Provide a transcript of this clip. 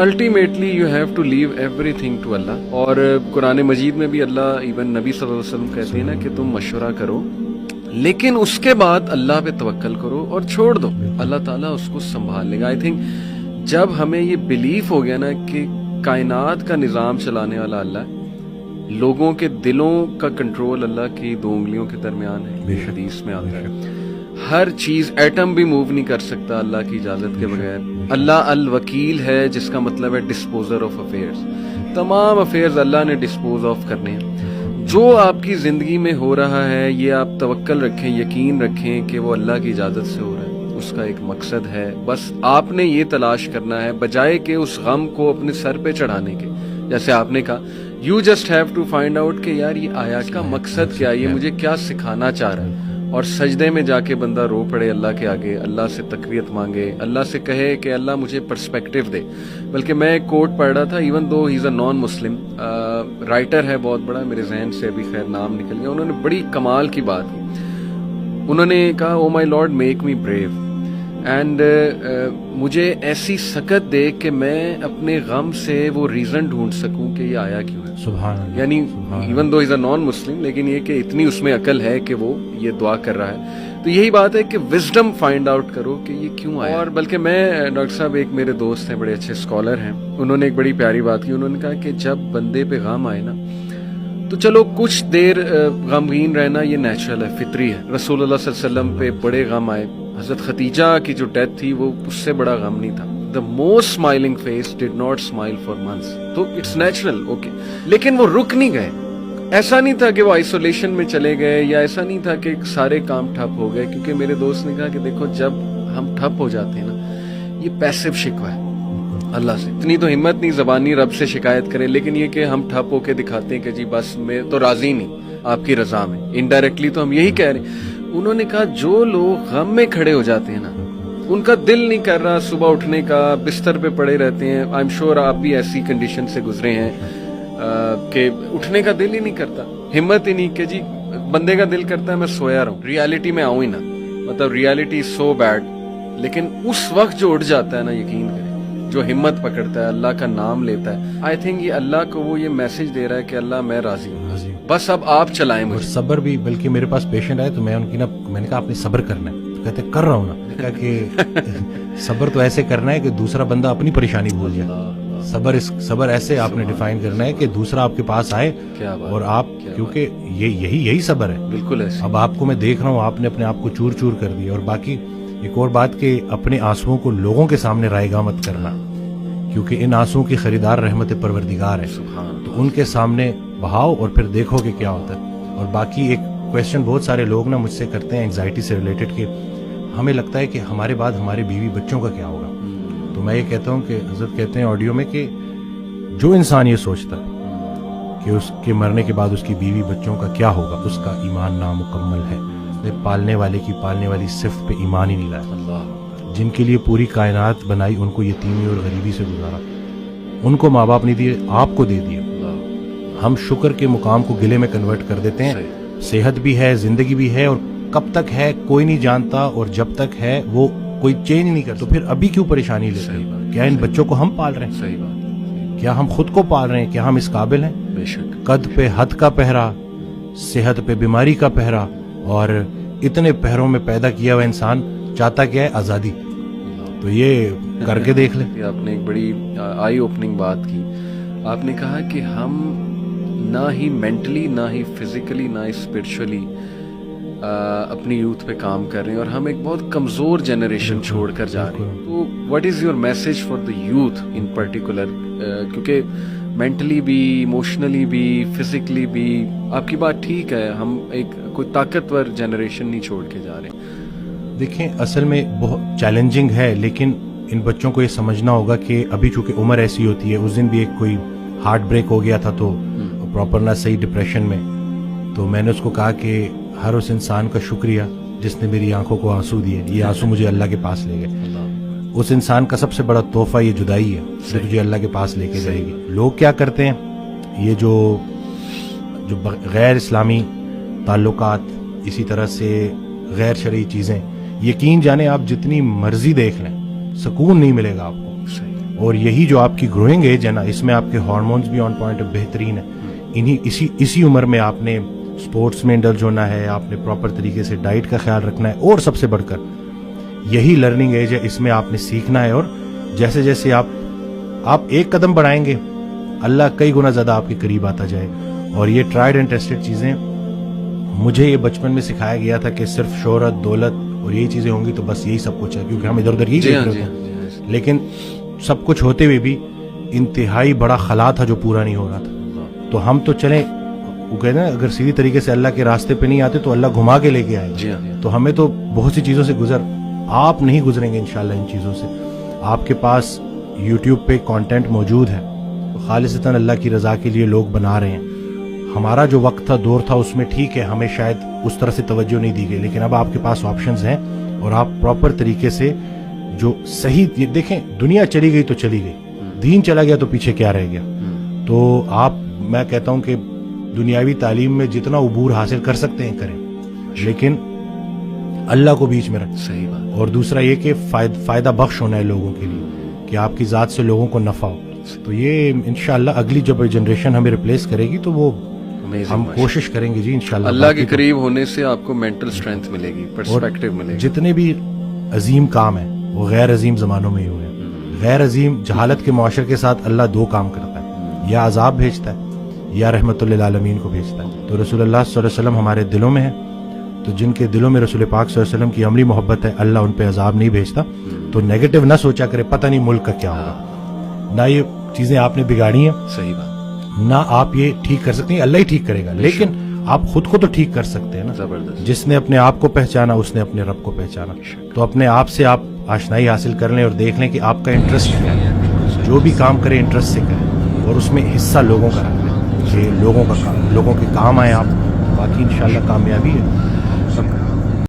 Ultimately you have to leave everything to Allah. اور قرآن مجید میں بھی اللہ ایون نبی صلی اللہ علیہ وسلم کہتے ہیں نا کہ تم مشورہ کرو لیکن اس کے بعد اللہ پہ توکل کرو اور چھوڑ دو, اللہ تعالیٰ اس کو سنبھال لے گا. آئی تھنک جب ہمیں یہ بلیف ہو گیا نا کہ کائنات کا نظام چلانے والا اللہ ہے, لوگوں کے دلوں کا کنٹرول اللہ کی 2 انگلیوں کے درمیان ہے, حدیث میں آتا ہے, ہر چیز ایٹم بھی موو نہیں کر سکتا اللہ کی اجازت کے بغیر. اللہ الوکیل ہے جس کا مطلب ہے ڈسپوزر آف افیئرز. تمام افیئرز اللہ نے ڈسپوز آف کرنے ہیں. جو آپ کی زندگی میں ہو رہا ہے یہ آپ توکل رکھیں, یقین رکھیں کہ وہ اللہ کی اجازت سے ہو رہا ہے, اس کا ایک مقصد ہے. بس آپ نے یہ تلاش کرنا ہے بجائے کہ اس غم کو اپنے سر پہ چڑھانے کے. جیسے آپ نے کہا you just have to find out کہ یار یہ آیات کا مقصد کیا ہے, یہ مجھے کیا سکھانا چاہ رہا ہے. اور سجدے میں جا کے بندہ رو پڑے اللہ کے آگے, اللہ سے تقویت مانگے, اللہ سے کہے کہ اللہ مجھے پرسپیکٹیو دے. بلکہ میں ایک کوٹ پڑھ رہا تھا, ایون دو ہی از اے نان مسلم رائٹر ہے بہت بڑا, میرے ذہن سے ابھی خیر نام نکل گیا, انہوں نے بڑی کمال کی بات کی. انہوں نے کہا oh my lord make me brave and مجھے ایسی سکت دے کہ میں اپنے غم سے وہ ریزن ڈھونڈ سکوں کہ یہ آیا کیوں ہے. سبحان اللہ. یعنی ایون دو از اے نان مسلم لیکن یہ کہ اتنی اس میں عقل ہے کہ وہ یہ دعا کر رہا ہے. تو یہی بات ہے کہ وزڈم فائنڈ آؤٹ کرو کہ یہ کیوں آیا. اور بلکہ میں ڈاکٹر صاحب ایک میرے دوست ہیں بڑے اچھے اسکالر ہیں, انہوں نے ایک بڑی پیاری بات کی. انہوں نے کہا کہ جب بندے پہ غم آئے نا تو چلو کچھ دیر غمگین رہنا یہ نیچرل ہے, فطری ہے. رسول اللہ صلی اللہ علیہ وسلم پہ بڑے غم آئے, حضرت خدیجہ کی جو ڈیتھ تھی وہ اس سے بڑا غم نہیں تھا. The most smiling face did not smile for months. تو it's natural, okay. لیکن وہ رک نہیں گئے. ایسا نہیں تھا کہ وہ آئسولیشن میں چلے گئے, یا ایسا نہیں تھا کہ سارے کام ٹھپ ہو گئے. کیونکہ میرے دوست نے کہا کہ دیکھو جب ہم ٹھپ ہو جاتے ہیں نا, یہ پیسو شکوہ ہے اللہ سے. اتنی تو ہمت نہیں زبانی رب سے شکایت کریں, لیکن یہ کہ ہم ٹھپ ہو کے دکھاتے ہیں کہ جی بس میں تو راضی نہیں آپ کی رضا میں, انڈائریکٹلی تو ہم یہی کہہ رہے ہیں. انہوں نے کہا جو لوگ غم میں کھڑے ہو جاتے ہیں نا, ان کا دل نہیں کر رہا صبح اٹھنے کا, بستر پہ پڑے رہتے ہیں. آئی ایم شیور آپ بھی ایسی کنڈیشن سے گزرے ہیں کہ اٹھنے کا دل ہی نہیں کرتا, ہمت ہی نہیں کہ جی بندے کا دل کرتا ہے میں سویا رہوں, ریالٹی میں آؤں ہی نہ, مطلب ریالٹی سو بیڈ. لیکن اس وقت جو اٹھ جاتا ہے نا, یقین کریں, جو ہمت پکڑتا ہے, اللہ کا نام لیتا ہے, آئی تھنک یہ اللہ کو وہ یہ میسج دے رہا ہے کہ اللہ میں راضی ہوں, بس اب آپ چلائیں مجھے. صبر بھی, بلکہ میرے پاس پیشنٹ آئے تو میں ان کی میں نے کہا آپ نے صبر کرنا ہے, تو کہتے کر رہا ہوں نا. کہا کہ صبر تو ایسے کرنا ہے کہ دوسرا بندہ اپنی پریشانی بھول جائے. صبر ایسے آپ نے ڈیفائن کرنا ہے کہ دوسرا آپ کے پاس آئے اور آپ, کیونکہ یہی صبر ہے. بالکل ایسے. اب آپ کو میں دیکھ رہا ہوں آپ نے اپنے آپ کو چور چور کر دیا. اور باقی ایک اور بات کہ اپنے آنسوؤں کو لوگوں کے سامنے رائے گاہ مت کرنا, کیونکہ ان آنسوؤں کی خریدار رحمت پروردگار ہے, تو ان کے سامنے بہاؤ اور پھر دیکھو کہ کیا ہوتا ہے. اور باقی ایک کویسچن بہت سارے لوگ نا مجھ سے کرتے ہیں اینگزائٹی سے ریلیٹڈ کہ ہمیں لگتا ہے کہ ہمارے بعد ہمارے بیوی بچوں کا کیا ہوگا. تو میں یہ کہتا ہوں کہ حضرت کہتے ہیں آڈیو میں کہ جو انسان یہ سوچتا ہے کہ اس کے مرنے کے بعد اس کی بیوی بچوں کا کیا ہوگا, اس کا ایمان نامکمل ہے. پالنے والے کی پالنے والی صفت پہ ایمان ہی نہیں لایا. جن کے لیے پوری کائنات بنائی ان کو یتیمی اور غریبی سے گزارا, ان کو ماں باپ نہیں دیے, آپ کو دے دیے. ہم شکر کے مقام کو گلے میں کنورٹ کر دیتے ہیں. صحت بھی ہے, زندگی بھی ہے, اور کب تک ہے کوئی نہیں جانتا, اور جب تک ہے وہ کوئی چینج نہیں کرتا. تو پھر ابھی کیوں پریشانی لیتے ہیں؟ کیا ان بچوں کو ہم پال رہے ہیں؟ صحیح بات. کیا ہم خود کو پال رہے ہیں؟ کیا ہم اس قابل ہیں؟ بے شک. قد پہ حد کا پہرا, صحت پہ بیماری کا پہرا, اور اتنے پہروں میں پیدا کیا ہوا انسان چاہتا کیا ہے؟ آزادی. تو یہ کر کے دیکھ لیں. آپ نے ایک بڑی آئی اوپننگ بات کی. آپ نے کہا کہ ہم نہ ہی مینٹلی, نہ ہی فزیکلی, نہ ہی اسپرچولی اپنی یوتھ پہ کام کر رہے ہیں, اور ہم ایک بہت کمزور جنریشن چھوڑ کر جا رہے ہیں. تو what is your message for the youth in particular, کیونکہ مینٹلی بھی, ایموشنلی بھی, فزیکلی بھی آپ کی بات ٹھیک ہے, ہم ایک کوئی طاقتور جنریشن نہیں چھوڑ کے جا رہے ہیں. دیکھیں اصل میں بہت چیلنجنگ ہے, لیکن ان بچوں کو یہ سمجھنا ہوگا کہ ابھی چونکہ عمر ایسی ہوتی ہے. اس دن بھی ایک کوئی ہارٹ بریک ہو گیا تھا تو پراپر نہ صحیح ڈپریشن میں, تو میں نے اس کو کہا کہ ہر اس انسان کا شکریہ جس نے میری آنکھوں کو آنسو دیے. یہ آنسو مجھے اللہ کے پاس لے گئے. اس انسان کا سب سے بڑا تحفہ یہ جدائی ہے جو تجھے اللہ کے پاس لے کے جائے گی. لوگ کیا کرتے ہیں, یہ جو غیر اسلامی تعلقات, اسی طرح سے غیر شرعی چیزیں, یقین جانے آپ جتنی مرضی دیکھ لیں, سکون نہیں ملے گا آپ کو. اور یہی جو آپ کی گروئنگ ایج ہے نا, اس میں آپ کے ہارمونز بھی آن پوائنٹ بہترین ہیں. اسی عمر میں آپ نے اسپورٹس میں انڈلج ہونا ہے, آپ نے پراپر طریقے سے ڈائٹ کا خیال رکھنا ہے, اور سب سے بڑھ کر یہی لرننگ ایج ہے, اس میں آپ نے سیکھنا ہے. اور جیسے جیسے آپ ایک قدم بڑھائیں گے, اللہ کئی گنا زیادہ آپ کے قریب آتا جائے. اور یہ ٹرائیڈ اینڈ ٹیسٹڈ چیزیں, مجھے یہ بچپن میں سکھایا گیا تھا کہ صرف شہرت, دولت اور یہی چیزیں ہوں گی تو بس یہی سب کچھ ہے, کیونکہ ہم ادھر ادھر یہی دیکھ رہے تھے. لیکن سب کچھ ہوتے ہوئے بھی انتہائی بڑا خلا تھا جو پورا نہیں ہو رہا تھا. تو ہم تو چلیں, وہ کہتے ہیں اگر سیدھی طریقے سے اللہ کے راستے پہ نہیں آتے تو اللہ گھما کے لے کے آئے. تو ہمیں تو بہت سی چیزوں سے آپ نہیں گزریں گے انشاءاللہ ان چیزوں سے. آپ کے پاس یوٹیوب پہ کانٹینٹ موجود ہے, خالصتاً اللہ کی رضا کے لیے لوگ بنا رہے ہیں. ہمارا جو وقت تھا, دور تھا, اس میں ٹھیک ہے ہمیں شاید اس طرح سے توجہ نہیں دی گئی, لیکن اب آپ کے پاس آپشنز ہیں, اور آپ پراپر طریقے سے جو صحیح دیکھیں, دنیا چلی گئی تو چلی گئی, دین چلا گیا تو پیچھے کیا رہ گیا. تو میں کہتا ہوں کہ دنیاوی تعلیم میں جتنا عبور حاصل کر سکتے ہیں کریں, لیکن اللہ کو بیچ میں رکھ. صحیح بات. اور دوسرا یہ کہ فائدہ بخش ہونا ہے لوگوں کے لیے, کہ آپ کی ذات سے لوگوں کو نفع ہو. تو یہ انشاءاللہ اگلی جب جنریشن ہمیں ریپلیس کرے گی تو وہ ہم کوشش کریں گے جی انشاءاللہ. اللہ کے قریب ہونے سے آپ کو مینٹل اسٹرینتھ ملے گی, پرسپیکٹیو ملے گی. جتنے بھی عظیم کام ہیں وہ غیر عظیم زمانوں میں ہی ہوئے ہیں. غیر عظیم جہالت کے معاشرے کے ساتھ اللہ دو کام کرتا ہے, یا عذاب بھیجتا ہے یا رحمت للعالمین کو بھیجتا ہے. تو رسول اللہ صلی اللہ علیہ وسلم ہمارے دلوں میں ہے, تو جن کے دلوں میں رسول پاک صلی اللہ علیہ وسلم کی عملی محبت ہے, اللہ ان پہ عذاب نہیں بھیجتا. تو نیگیٹو نہ سوچا کرے, پتہ نہیں ملک کا کیا ہوگا. نہ یہ چیزیں آپ نے بگاڑی ہیں, صحیح بات, نہ آپ یہ ٹھیک کر سکتے ہیں, اللہ ہی ٹھیک کرے گا. لیکن آپ خود کو تو ٹھیک کر سکتے ہیں نا. زبردست. جس نے اپنے آپ کو پہچانا اس نے اپنے رب کو پہچانا. تو اپنے آپ سے آپ آشنائی حاصل کر لیں اور دیکھ لیں کہ آپ کا انٹرسٹ کیا ہے. جو بھی کام کریں انٹرسٹ سے کریں, اور اس میں حصہ لوگوں کا رکھ لیں کہ لوگوں کے کام آئے آپ. باقی انشاءاللہ کامیابی ہے.